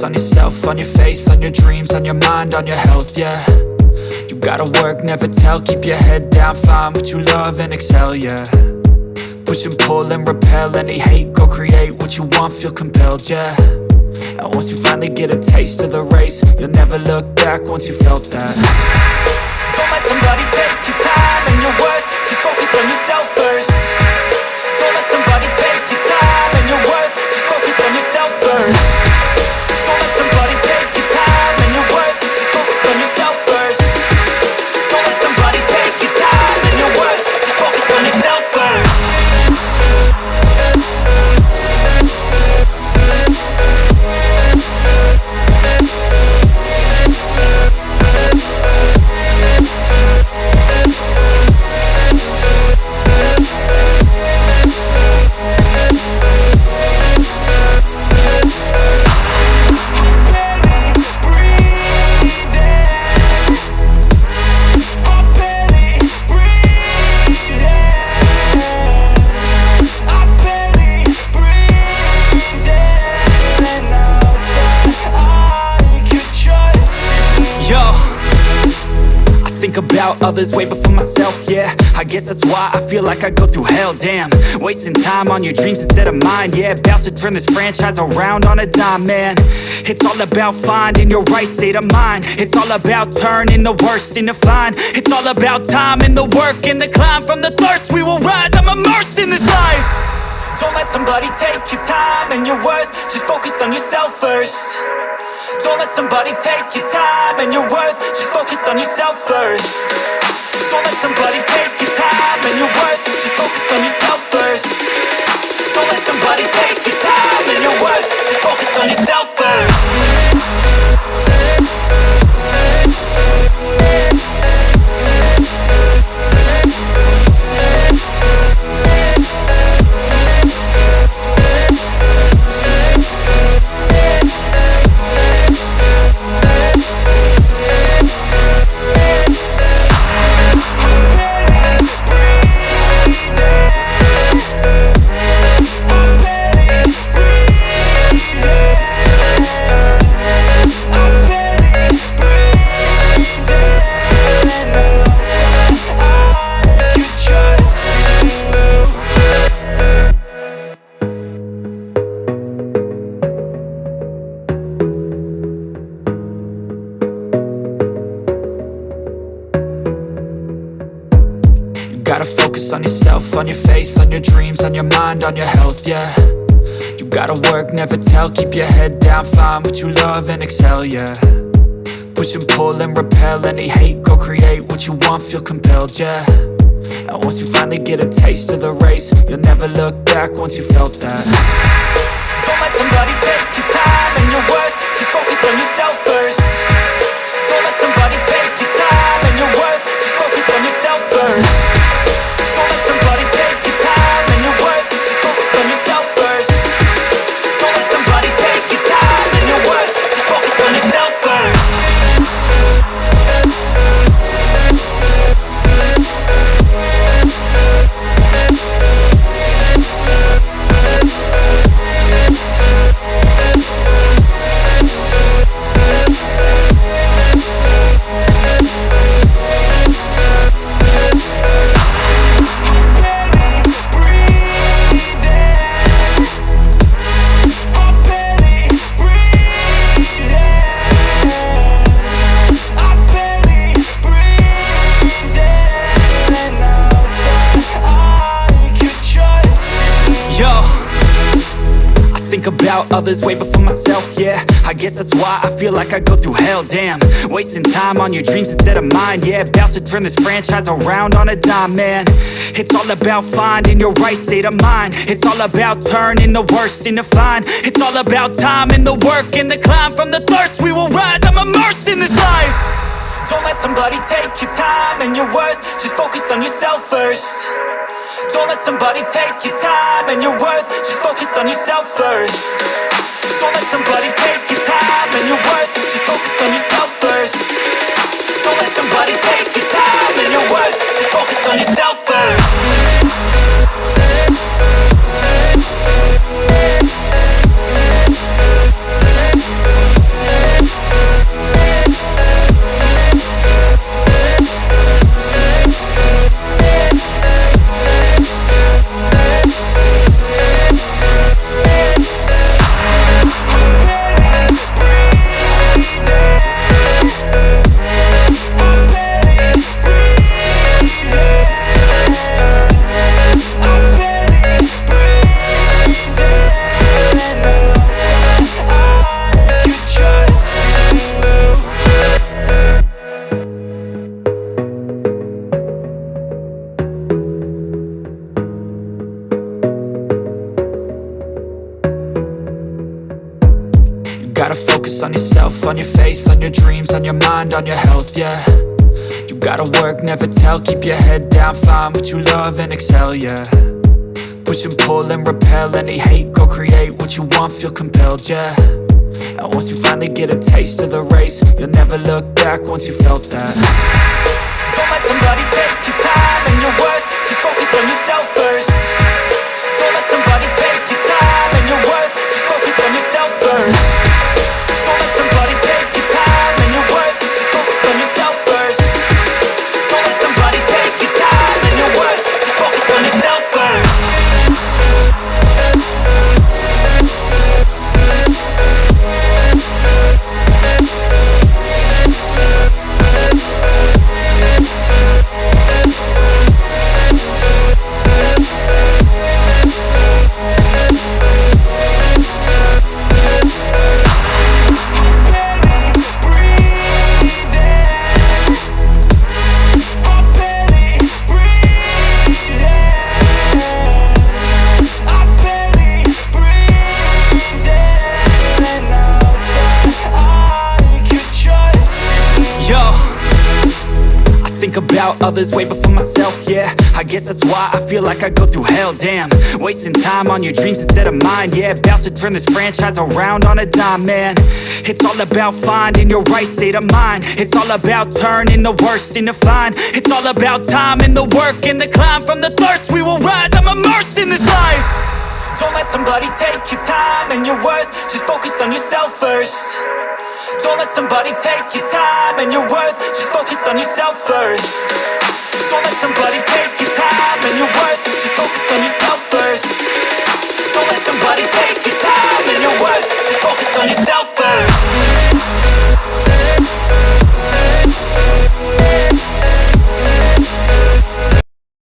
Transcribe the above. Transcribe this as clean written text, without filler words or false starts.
focus on yourself, on your faith, on your dreams, on your mind, on your health, yeah. You gotta work, never tell, keep your head down, find what you love and excel, yeah. Push and pull and repel any hate, go create what you want, feel compelled, yeah. And once you finally get a taste of the race, you'll never look back once you felt that. Don't let somebody take your time and your worth, just focus on yourself first. Don't let somebody take your time and your worth, just focus on yourself first. Don't let somebody take your time and your worth, just focus on yourself first. Don't let somebody take your time and your worth, just focus on yourself first. Think about others way before myself, yeah. I guess that's why I feel like I go through hell, damn. Wasting time on your dreams instead of mine, yeah. About to turn this franchise around on a dime, man. It's all about finding your right state of mind. It's all about turning the worst into fine. It's all about time and the work and the climb. From the thirst we will rise, I'm immersed in this life. Don't let somebody take your time and your worth, just focus on yourself first. Don't let somebody take your time and your worth, just focus on yourself first. Don't let somebody take your time and your worth, just focus on yourself first. Don't let somebody take your time and your worth, just focus on yourself first. Gotta focus on yourself, on your faith, on your dreams, on your mind, on your health, yeah. You gotta work, never tell, keep your head down, find what you love and excel, yeah. Push and pull and repel any hate, go create what you want, feel compelled, yeah. And once you finally get a taste of the race, you'll never look back once you felt that. Don't let somebody take your time and your worth, just focus on yourself first. Don't let somebody take your time and your worth, just focus on yourself first. Don't let somebody take your time and your worth, just focus on yourself first. Don't let somebody take your time and your worth, just focus on yourself first. Think about others way before myself, yeah. I guess that's why I feel like I go through hell, damn. Wasting time on your dreams instead of mine, yeah. About to turn this franchise around on a dime, man. It's all about finding your right state of mind. It's all about turning the worst into fine. It's all about time and the work and the climb. From the thirst we will rise, I'm immersed in this life. Don't let somebody take your time and your worth, just focus on yourself first. Don't let somebody take your time and your worth, just focus on yourself first. Don't let somebody take your time and your worth, just focus on yourself first. Don't let somebody take your time and your worth, just focus on yourself first. mind on your health, yeah. You gotta work, never tell, keep your head down, find what you love and excel, yeah. Push and pull and repel any hate, go create what you want, feel compelled, yeah. And once you finally get a taste of the race, you'll never look back once you felt that. Don't let somebody take your time and your worth, just focus on yourself first. Don't let somebody take your time and your worth, just focus on yourself first. Don't let somebody take your time and your worth, just focus on yourself first. Don't let somebody take your time and your worth, just focus on yourself first. Think about others way before myself, yeah. I guess that's why I feel like I go through hell, damn. Wasting time on your dreams instead of mine, yeah. About to turn this franchise around on a dime, man. It's all about finding your right state of mind. It's all about turning the worst into fine. It's all about time and the work and the climb. From the thirst we will rise, I'm immersed in this life. Don't let somebody take your time and your worth, just focus on yourself first. Don't let somebody take your time and your worth, just focus on yourself first. Don't let somebody take your time and your worth, just focus on yourself first. Don't let somebody take your time and your worth, just focus on yourself first.